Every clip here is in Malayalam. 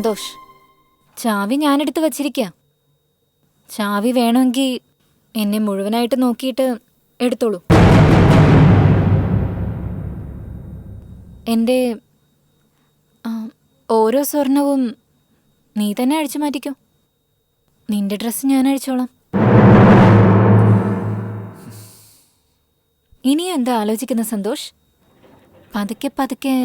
സന്തോഷ്. ചാവി ഞാനെടുത്ത് വച്ചിരിക്കാം. ചാവി വേണമെങ്കിൽ എന്നെ മുഴുവനായിട്ട് നോക്കിയിട്ട് എടുത്തോളൂ. എൻ്റെ ഓരോ സ്വർണവും നീ തന്നെ അഴിച്ചു മാറ്റിക്കോ. നിന്റെ ഡ്രസ്സ് ഞാൻ അഴിച്ചോളാം. ഇനിയും എന്താ ആലോചിക്കുന്ന സന്തോഷ്? പതുക്കെ പതുക്കെ.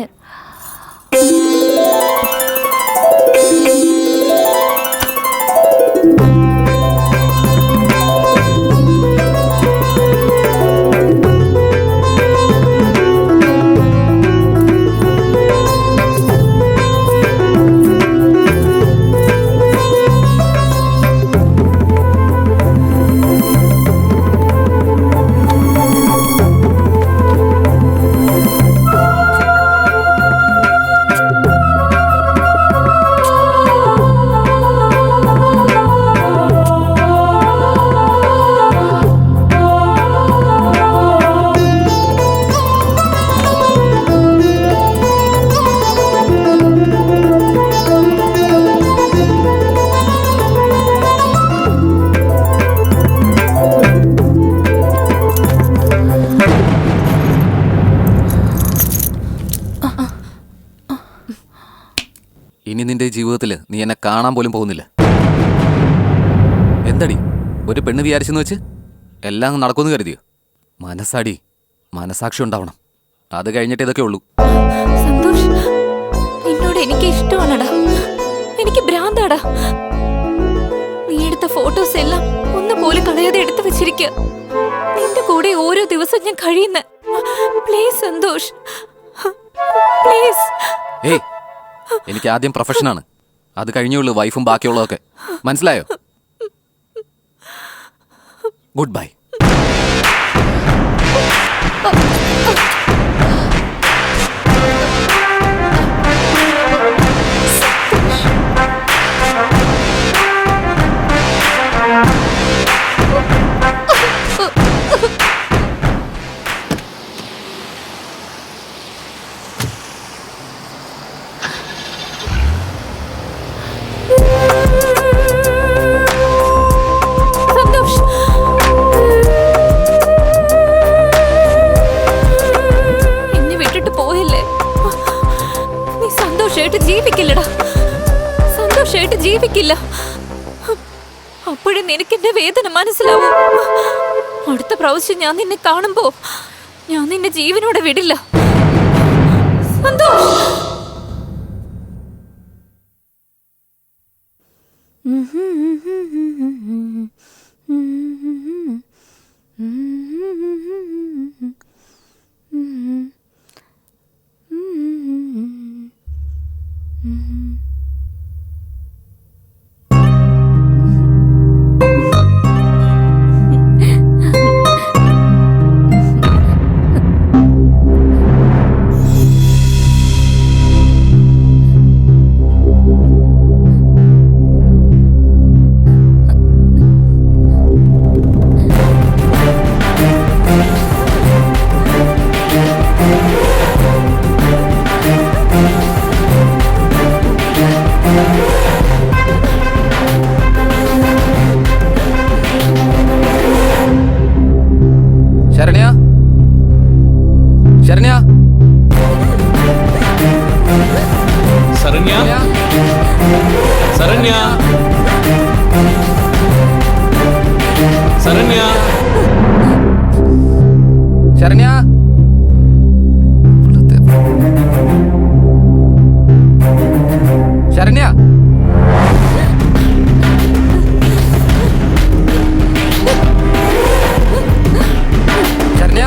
ഇനി നിന്റെ ജീവിതത്തിൽ നീ എന്നെ കാണാൻ പോലും പോകുന്നില്ല. എന്തടി ഒരു പെണ്ണ് വിചാരിച്ചെന്ന് വെച്ച് എല്ലാം നടക്കുമെന്ന് കരുതിയോ? മനസ്സാടി, മനസാക്ഷി ഉണ്ടാവണം. അത് കഴിഞ്ഞിട്ട് ഇതൊക്കെ ഉള്ളൂ. സന്തോഷ്, നിന്നോട് എനിക്ക് ഇഷ്ടമാണടാ. എനിക്ക് ഭ്രാന്താടാ. നീ എടുത്ത ഫോട്ടോസ് എല്ലാം ഒന്നുപോലും കളയാതെ എടുത്തു വെച്ചിരിക്കുക. നിന്റെ കൂടെ ഓരോ ദിവസം ഞാൻ കഴിയുന്ന. Please Santhosh, please. ഏയ്, എനിക്ക് ആദ്യം പ്രൊഫഷനാണ്, അത് കഴിഞ്ഞുള്ളൂ വൈഫും ബാക്കിയുള്ളതൊക്കെ. മനസ്സിലായോ? Good bye. സന്തോഷായിട്ട് ജീവിക്കില്ല. അപ്പോഴേ നിനക്ക് എന്റെ വേദന മനസ്സിലാവും. അടുത്ത പ്രാവശ്യം ഞാൻ നിന്നെ കാണുമ്പോ ഞാൻ നിന്നെ ജീവനോടെ വിടില്ല. സന്തോഷ്. ശരണ്യ, ശരണ്യ, ശരണ്യ, ശരണ്യ, ശരണ്യ, ശരണ്യ. ശരണ്യ, ശരണ്യ.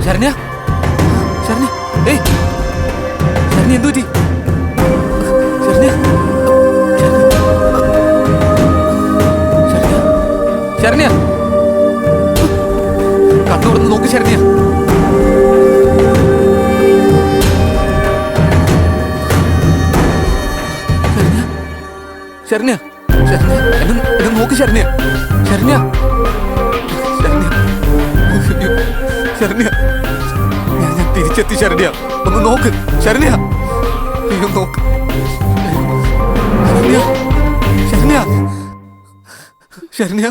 ശരണ്യ, ശരണ്യ, ഏയ് ശരണ്യ, എന്തു പറ്റി? ശരണ്യ, ശരണ്യ, കണ്ണു തുറന്ന് നോക്ക് ശരണ്യ. ശരണ്യ ശരണ്യ എന്നെ നോക്ക് ശരണ്യ ശരണ്യ ശരണ്യ അയ്യോ, ശരണ്യ ഞാൻ തിരിച്ചെത്തി ശരണ്യ ഒന്ന് നോക്ക് ശരണ്യ അയ്യോ നോക്ക് ശരണ്യ ശരണ്യ ശരണ്യ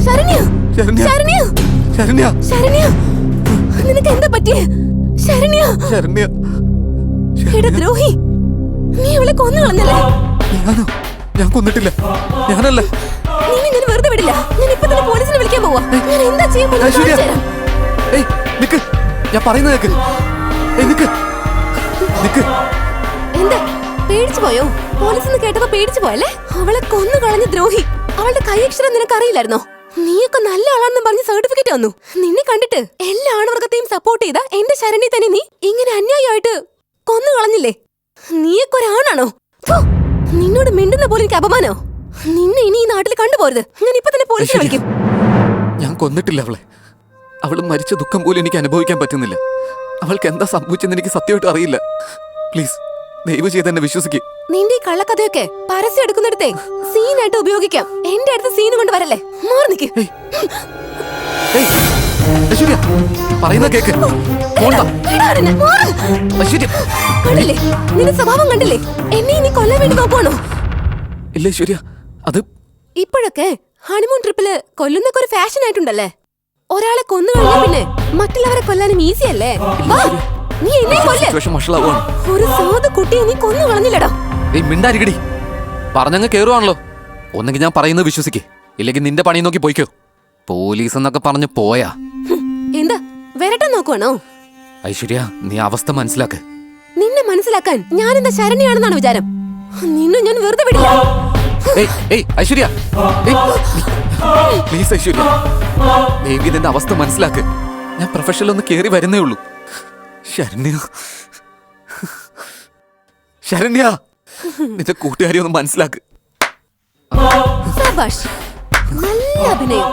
ശരണ്യ ശരണ്യ ശരണ്യ ശരണ്യ ശരണ്യ നിനക്ക് എന്താ പറ്റിയേ? ശരണ്യ ശരണ്യ എടാ ദ്രോഹി, നീ അവളെ കൊന്നു കളഞ്ഞല്ലേ? ഞാനോ? ഞാൻ കൊന്നിട്ടില്ല, ഞാനല്ല. നിന്നെ ഞാൻ വെറുതെ വിടില്ല. ഞാൻ ഇപ്പൊ തന്നെ പോലീസിനെ വിളിക്കാൻ പോവാ. ഞാൻ എന്താ ചെയ്യാൻ പോകുന്നത് ഐശ്വര്യ, കാണിച്ചു തരാം. ഏയ് നിക്ക്, ഞാൻ പറയുന്നത് കേക്ക്. ഏയ് നിക്ക് നിക്ക്. എന്താ പേടിച്ചു പോയോ? പോലീസ് കേട്ടപ്പോ പേടിച്ചു പോയല്ലേ? അവളെ കൊന്നു കളഞ്ഞ ദ്രോഹി. അവളുടെ കൈയക്ഷരം നിനക്ക് അറിയില്ലായിരുന്നോ? നീയൊക്കെ നല്ല ആളാണെന്ന് പറഞ്ഞ് സർട്ടിഫിക്കറ്റ് വന്നു. നിന്നെ കണ്ടിട്ട് എല്ലാ ആണവർഗത്തെയും സപ്പോർട്ട് ചെയ്ത എന്റെ ശരണി തന്നെ നീ ഇങ്ങനെ അന്യായമായിട്ട് കൊന്നു കളഞ്ഞില്ലേ? നീയൊക്കെ ഒരാണാണോ? ഫു, നിന്നോട് മിണ്ടുന്ന പോലെ എനിക്ക് അപമാനോ? നിന്നെ ഇനി ഈ നാട്ടിൽ കണ്ടുപോരുത്. ഞാൻ ഇപ്പൊ തന്നെ പോലീസിനെ വിളിക്കും. ഞാൻ കൊന്നിട്ടില്ല അവളെ. അവൾ മരിച്ച ദുഃഖം പോലും എനിക്ക് അനുഭവിക്കാൻ പറ്റുന്നില്ല. അവൾക്ക് എന്താ സംഭവിച്ചെന്ന് എനിക്ക് സത്യമായിട്ട് അറിയില്ല. പ്ലീസ് ദയവ് ചെയ്ത് എന്നെ വിശ്വസിക്ക്. നിന്റെ ഈ കള്ളക്കഥയൊക്കെ പരസ്യം എടുക്കുന്നിടത്തെ സീനായിട്ട് ഉപയോഗിക്കാം. എന്റെ അടുത്ത് സീൻ കൊണ്ട് വരല്ലേ. മാറി നിക്ക്. ഐശ്വര്യ, പറയുന്ന കേക്ക്. ഐശ്വര്യ, കണ്ടില്ലേ നിന്റെ സ്വഭാവം കണ്ടില്ലേ? എന്നെ നീ കൊല്ലാൻ വേണ്ടി നോക്കുവാണോ? ഇല്ല ഐശ്വര്യ, അത് ഇപ്പോഴൊക്കെ ഹണിമൂൺ ട്രിപ്പില് കൊല്ലുന്നൊക്കെ ഒരു ഫാഷൻ ആയിട്ടുണ്ടല്ലേ? ഒരാളെ കൊന്നു കഴിഞ്ഞാ പിന്നെ മറ്റുള്ളവരെ കൊല്ലാനും ഈസി അല്ലേ? വാ, നീ എന്നെ കൊല്ല്. സിറ്റുവേഷൻ വഷളാവാണ്. ഒരു സാധു കുട്ടിയെ നീ കൊന്നു കളഞ്ഞില്ലടാ. ഏയ് മിണ്ടാരിക്കടി, പറഞ്ഞങ്ങ് കേറുവാണല്ലോ. ഒന്നെങ്കിൽ ഞാൻ പറയുന്നത് വിശ്വസിക്കേ, ഇല്ലെങ്കിൽ നിന്റെ പണി നോക്കി പോയിക്കോ. പോലീസ് എന്നൊക്കെ പറഞ്ഞു പോയാ എന്താ വരട്ടെ നോക്കുവാണോ? ഐശ്വര്യ, നീ അവസ്ഥ മനസ്സിലാക്ക്. നിന്നെ മനസ്സിലാക്കാൻ ഞാൻ എന്താ ശരണ്യാണെന്നാണ് വിചാരം? നിന്നെ ഞാൻ വെറുതെ വിടില്ല. ഏയ് ഏയ് ഐശ്വര്യ, പ്ലീസ് ഐശ്വര്യ, ദേവി നിന്റെ അവസ്ഥ മനസ്സിലാക്ക്. ഞാൻ പ്രൊഫഷനിൽ ഒന്ന് കേറി വരുന്നേ ഉള്ളൂ. ശരണ്യ ശരണ്യ, നിന്റെ കൂട്ടുകാരി ഒന്ന് മനസ്സിലാക്ക്. സബാഷ്, നല്ല അഭിനയം.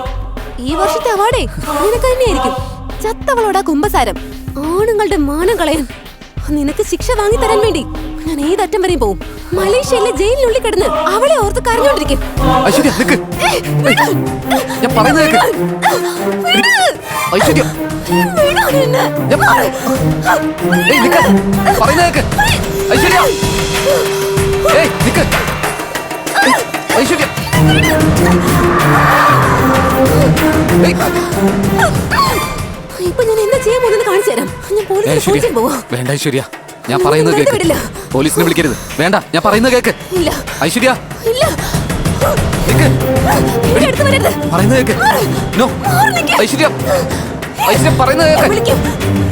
ഈ വർഷത്തെ അവാർഡേ നിനക്ക് തന്നെയായിരിക്കും. ചത്തവളോടാ കുമ്പസാരം. ആണുങ്ങളുടെ മാനം കളയാൻ നിനക്ക് ശിക്ഷ വാങ്ങി തരാൻ വേണ്ടി ഞാൻ ഏതറ്റം വരെയും പോവും. മലേഷ്യയിലെ ജയിലിനുള്ളിൽ കിടന്ന് അവളെ ഓർത്ത് കരഞ്ഞോണ്ടിരിക്കും. ഐശ്വര്യ നിക്ക്, ഞാൻ പറയുന്നത് കേക്ക്. ഐശ്വര്യ, ഏയ് നിക്ക്, പറയുന്നത് കേക്ക്. ഐശ്വര്യ, ഏയ് നിക്ക്. ഐശ്വര്യ, ഏയ് ഇപ്പൊ ഞാൻ എന്താ ചെയ്യാൻ പോകുന്നത് കാണിച്ചു തരാം. ഞാൻ പോലീസിനെ ഫോൺ ചെയ്യാൻ പോവാ. വേണ്ട ഐശ്വര്യ, ഞാൻ പറയുന്നത് കേക്ക്. പോലീസിനെ വിളിക്കരുത്. വേണ്ട, ഞാൻ പറയുന്നത് കേക്ക്. ഇല്ല ഐശ്വര്യ, ഇല്ല, നിക്ക്. എന്റെ അടുത്ത് വരരുത്. പറയുന്നത് കേക്ക്. നോ ഐശ്വര്യ, ഐശ്വര്യ പറയുന്നത് കേക്ക്. വിളിക്കും.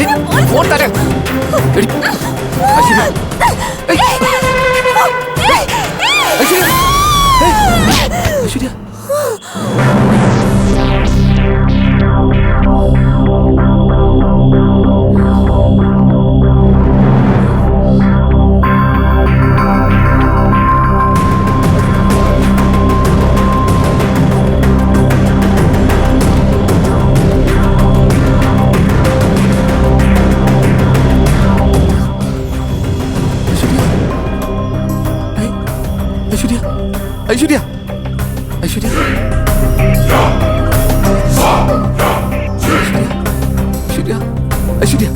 ഏയ്, ഫോൺ തരാം. എടി, ഐശ്വര്യ, ഏയ്, ഐശ്വര്യ, ഏയ്, ഐശ്വര്യ. ഐശ്വര്യ, ഐശ്വര്യ, ഐശ്വര്യ, ഐശ്വര്യ,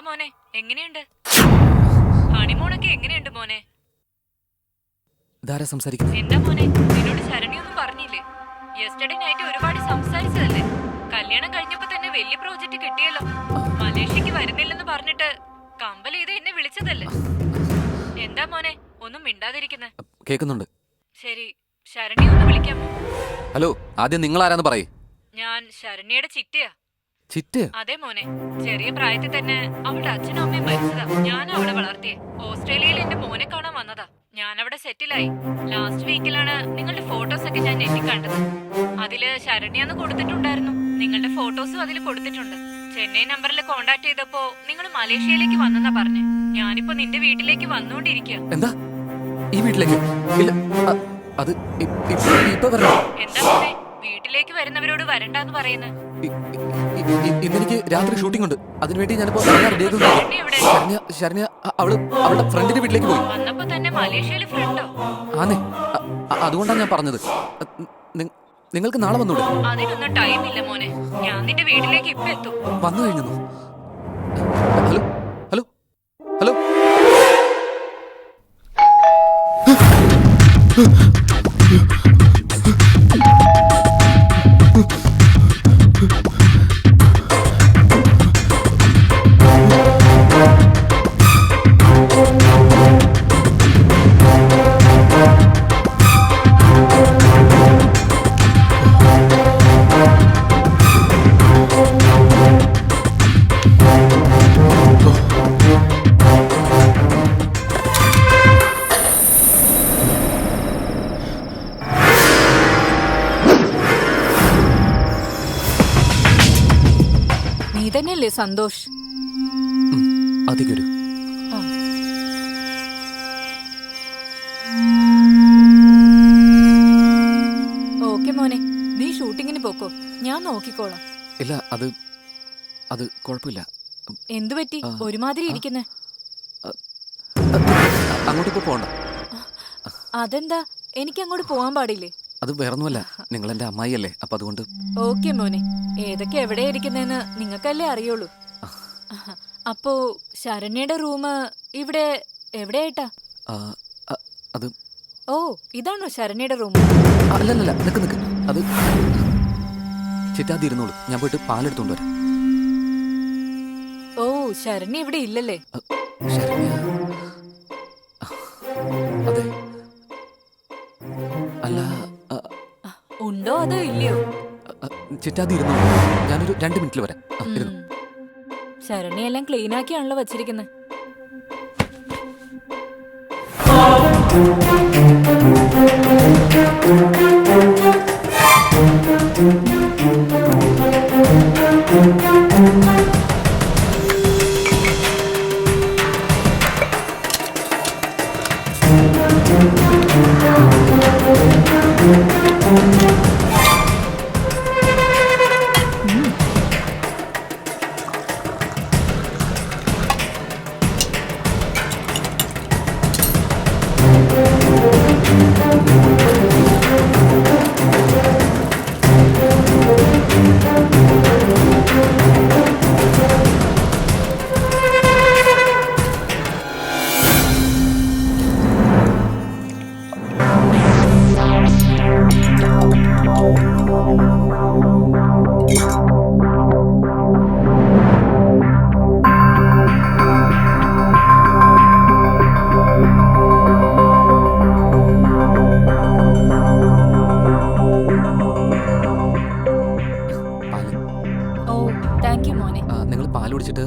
മോനെ, എങ്ങനെയുണ്ട്? ഹണിമൂണൊക്കെ എങ്ങനെയുണ്ട് മോനെ? ഇതാരാ സംസാരിക്കുന്നത്? എന്താ മോനെ, നിന്നോട് ശരണ്യൊന്നും പറഞ്ഞില്ലേ? യെസ്റ്റർഡേ നൈറ്റ് ഒരുപാട് സംസാരിച്ചതല്ലേ? കല്യാണം കഴിഞ്ഞപ്പോ തന്നെ വലിയ പ്രോജക്റ്റ് കിട്ടിയല്ലോ. മലേഷ്യക്ക് വരുന്നില്ലെന്ന് പറഞ്ഞിട്ട് കമ്പൽ ചെയ്ത് എന്നെ വിളിച്ചതല്ലേ? എന്താ മോനെ ഒന്നും മിണ്ടാതിരിക്കുന്നെ? കേൾക്കുന്നുണ്ട്. ശരി, ശരണ്യ ഒന്ന് വിളിക്കാമോ? ഹലോ, ആദ്യം നിങ്ങൾ ആരാന്ന് പറയേ. ഞാൻ ശരണ്യയുടെ ചിറ്റയാ. ചിറ്റയോ? അതെ മോനെ, ചെറിയ പ്രായത്തിൽ തന്നെ അവളുടെ അച്ഛനും അമ്മയും മരിച്ചതാ. ഞാൻ അവളെ വളർത്തിയേ. ഓസ്ട്രേലിയയിൽ എന്റെ മോനെ കാണാൻ വന്നതാ. ഞാൻ അവിടെ സെറ്റിലായി. ലാസ്റ്റ് വീക്കിലാണ് നിങ്ങളുടെ ഫോട്ടോസ് ഒക്കെ ഞാൻ നെറ്റി കണ്ടത്. അതില് ശരണ്യാന്ന് കൊടുത്തിട്ടുണ്ടായിരുന്നു. നിങ്ങളുടെ ഫോട്ടോസും അതിൽ കൊടുത്തിട്ടുണ്ട്. ചെന്നൈ നമ്പറിൽ കോണ്ടാക്ട് ചെയ്തപ്പോ നിങ്ങൾ മലേഷ്യയിലേക്ക് വന്നെന്നാ പറഞ്ഞേ. ഞാനിപ്പോ നിന്റെ വീട്ടിലേക്ക് വന്നുകൊണ്ടിരിക്കുക. എന്താ ഈ വീട്ടിലേക്ക്? ഇല്ല, അത് ഇപ്പൊ വരണം. എന്താ മോനെ, വീട്ടിലേക്ക് വരുന്നവരോട് വരണ്ടെന്ന് പറയുന്നത്? ഇന്നെനിക്ക് രാത്രി ഷൂട്ടിംഗ് ഉണ്ട്. അതിനുവേണ്ടി ഞാനിപ്പോ ശരണ്യ എവിടെ? ശരണ്യ അവളുടെ ഫ്രണ്ടിന്റെ വീട്ടിലേക്ക് പോയി. വന്നപ്പോ തന്നെ മലേഷ്യയിലെ ഫ്രണ്ടോ? ആന്നേ, അതുകൊണ്ടാണ് ഞാൻ പറഞ്ഞത്. നിങ്ങൾക്ക് നാളെ വന്നൂടെ? അതിനൊന്നും ടൈമില്ല മോനെ. ഞാൻ നിന്റെ വീട്ടിലേക്ക് ഇപ്പൊ എത്തും. വന്നു കഴിഞ്ഞു. Hello hello hello. നീ തന്നെയല്ലേ സന്തോഷ്? അതികൊരു ഓക്കെ മോനെ, നീ ഷൂട്ടിങ്ങിന് പോക്കോ, ഞാൻ നോക്കിക്കോളാം. ഇല്ല, അത് കുഴപ്പമില്ല. എന്തു പറ്റി ഒരുമാതിരി ഇരിക്കുന്നെ? അങ്ങോട്ട് ഇപ്പൊ പോണ്ട. അതെന്താ, എനിക്ക് അങ്ങോട്ട് പോവാൻ പാടില്ലേ? അത് വേറൊന്നുമല്ല, നിങ്ങൾ എന്റെ അമ്മായിയല്ലേ, അപ്പൊ അതുകൊണ്ട്. ഓക്കെ മോനെ, ഏതൊക്കെ എവിടെയാ ഇരിക്കുന്നെന്ന് നിങ്ങൾക്കല്ലേ അറിയുള്ളൂ. അപ്പോ ശരണ്യയുടെ റൂം ഇവിടെ എവിടെയായിട്ടാ? അത് ഓ, ഇതാണോ ശരണ്യയുടെ റൂം? അല്ലല്ല, നിക്ക്. അത് ചിറ്റാതിരുന്നോളൂ, ഞാൻ പോയിട്ട് പാലെടുത്തോണ്ട് വരാം. ഓ, ശരണ്യ ഇവിടെ ഇല്ലല്ലേ? ശരണ്യ? അതെ. അല്ല, ഉണ്ടോ അതോ ഇല്ലയോ? ചിറ്റാതിരുന്നോളൂ, ഞാനൊരു 2 മിനിറ്റിൽ വരാം. ഇരുന്നു. ശരണ്യ എല്ലാം ക്ലീൻ ആക്കിയാണല്ലോ വച്ചിരിക്കുന്നത്.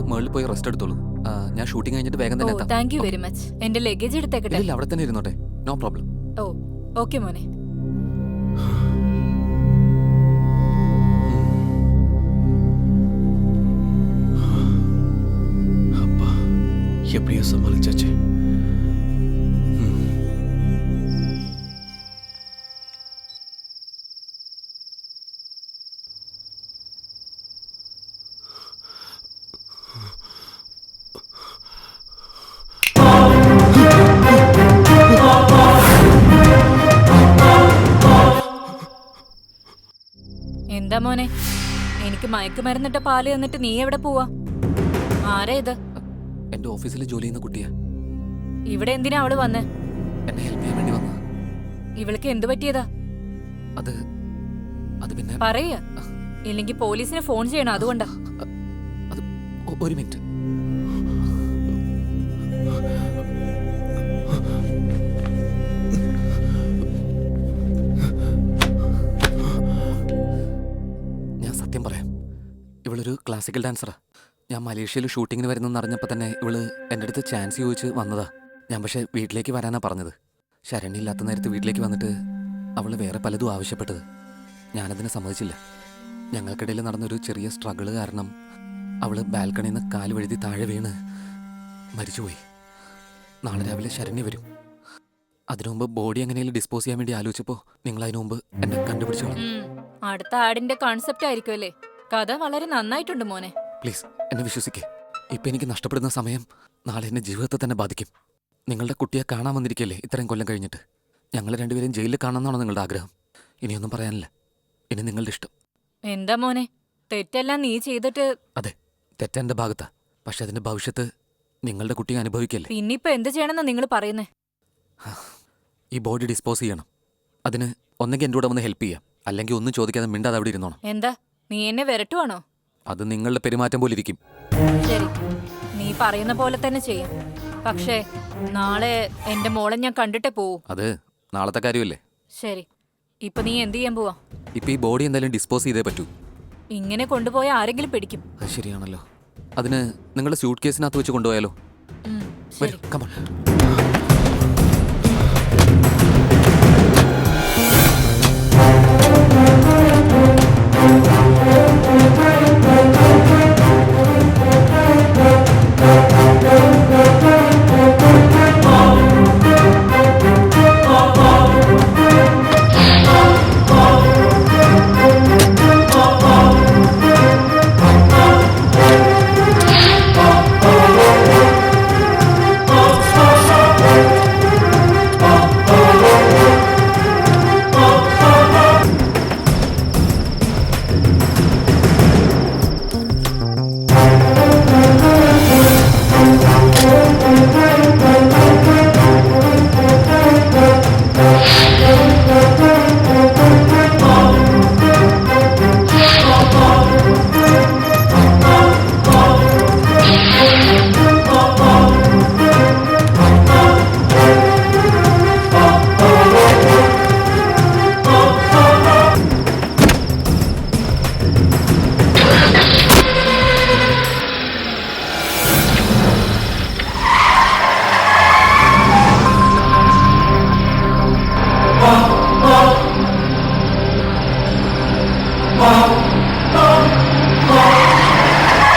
മുകളിൽ പോയി റെസ്റ്റ് എടുത്തോളൂ. ഞാൻ ഷൂട്ടിംഗ് കഴിഞ്ഞിട്ട് വേഗം തന്നെ എത്താം. Thank you very much. എന്റെ ലഗേജ് എടുത്തേക്കട്ടെ? ഇല്ല, അവിടെ തന്നെ ഇരുന്നോട്ടെ, നോ പ്രോബ്ലം. ഓ, ഓക്കെ മോനെ. எப்படியோ சமாளிச்சாச்சு. എന്താ മോനെ, എനിക്ക് മയക്കുമരുന്നിട്ട പാല് തന്നിട്ട് നീ എവിടെ പോവാ? ആരാ ഇത്? എൻ്റെ ഓഫീസിൽ ജോലി ചെയ്യുന്ന കുട്ടിയാ. ഇവിടെ എന്തിനാ അവള് വന്നേ? എന്നെ ഹെൽപ്പ് ചെയ്യാൻ വേണ്ടി വന്നതാ. ഇവൾക്ക് എന്തു പറ്റിയതാ? അത് അത് പിന്നെ പറയ, ഇല്ലെങ്കിൽ പോലീസിന് ഫോൺ ചെയ്യണം. അതുകൊണ്ടാ. അത് ഒരു മിനിറ്റ്. ഞാൻ സത്യം പറയാം, ഇവളൊരു ക്ലാസിക്കൽ ഡാൻസറാ. ഞാൻ മലേഷ്യയിൽ ഷൂട്ടിങ്ങിന് വരുന്നെന്ന് അറിഞ്ഞപ്പോൾ തന്നെ ഇവള് എൻ്റെ അടുത്ത് ചാൻസ് ചോദിച്ച് വന്നതാ. ഞാൻ പക്ഷേ വീട്ടിലേക്ക് വരാനാ പറഞ്ഞത്. ശരണ്യില്ലാത്ത നേരത്ത് വീട്ടിലേക്ക് വന്നിട്ട് അവൾ വേറെ പലതും ആവശ്യപ്പെട്ടത്. ഞാനതിനെ സമ്മതിച്ചില്ല. ഞങ്ങൾക്കിടയിൽ നടന്നൊരു ചെറിയ സ്ട്രഗിള് കാരണം അവൾ ബാൽക്കണിയിൽ നിന്ന് കാല് വഴുതി താഴെ വീണ് മരിച്ചുപോയി. നാളെ രാവിലെ ശരണ്യ വരും. അതിനു മുമ്പ് ബോഡി എങ്ങനെയും ഡിസ്പോസ് ചെയ്യാൻ വേണ്ടി ആലോചിച്ചപ്പോൾ നിങ്ങൾ അതിനു മുമ്പ് എന്നെ കണ്ടുപിടിച്ചു കളഞ്ഞു. അടുത്ത ആടിന്റെ കോൺസെപ്റ്റ് ആയിരിക്കും അല്ലേ? കഥ വളരെ നന്നായിട്ടുണ്ട് മോനെ. പ്ലീസ് എന്നെ വിശ്വസിക്കേ. ഇപ്പം എനിക്ക് നഷ്ടപ്പെടുന്ന സമയം നാളെ എന്നെ ജീവിതത്തെ തന്നെ ബാധിക്കും. നിങ്ങളുടെ കുട്ടിയെ കാണാൻ വന്നിരിക്കല്ലേ ഇത്രയും കൊല്ലം കഴിഞ്ഞിട്ട്. ഞങ്ങൾ രണ്ടുപേരും ജയിലിൽ കാണണമെന്നാണോ നിങ്ങളുടെ ആഗ്രഹം? ഇനിയൊന്നും പറയാനില്ല. ഇനി നിങ്ങളുടെ ഇഷ്ടം. എന്താ മോനെ, തെറ്റെല്ലാം നീ ചെയ്തിട്ട്? അതെ, തെറ്റെൻ്റെ ഭാഗത്താ. പക്ഷെ അതിന്റെ ഭവിഷ്യത്ത് നിങ്ങളുടെ കുട്ടിയെ അനുഭവിക്കല്ലേ. പിന്നിപ്പോ എന്ത് ചെയ്യണമെന്നാ നിങ്ങൾ പറയുന്നേ? ഈ ബോഡി ഡിസ്പോസ് ചെയ്യണം. അതിന് ഒന്നെങ്കിൽ എൻ്റെ കൂടെ വന്ന് ഹെൽപ്പ് ചെയ്യാം, അല്ലെങ്കിൽ ഒന്നും ചോദിക്കാതെ മിണ്ടാതെ അവിടെ ഇരുന്നോണം. എന്താ, നീ എന്നെ വിരട്ടുവാണോ? അത് നിങ്ങളുടെ പെരുമാറ്റം പോലെ ഇരിക്കും. ശരി, നീ പറയുന്ന പോലെ തന്നെ ചെയ്യാം. പക്ഷേ നാളെ എന്റെ മോളെ ഞാൻ കണ്ടിട്ടേ പോവൂ. അത് നാളത്തെ കാര്യമല്ലേ. ശരി, ഇപ്പൊ നീ എന്ത് ചെയ്യാൻ പോവാ? ഇപ്പം ഈ ബോഡി എന്തായാലും ഡിസ്പോസ് ചെയ്തേ പറ്റൂ. ഇങ്ങനെ കൊണ്ടുപോയാൽ ആരെങ്കിലും പിടിക്കും. അത് ശരിയാണല്ലോ. അതിന് നിങ്ങളുടെ സ്യൂട്ട് കേസിനകത്ത് വെച്ച് കൊണ്ടുപോയാലോ? ശരി. കമോൺ.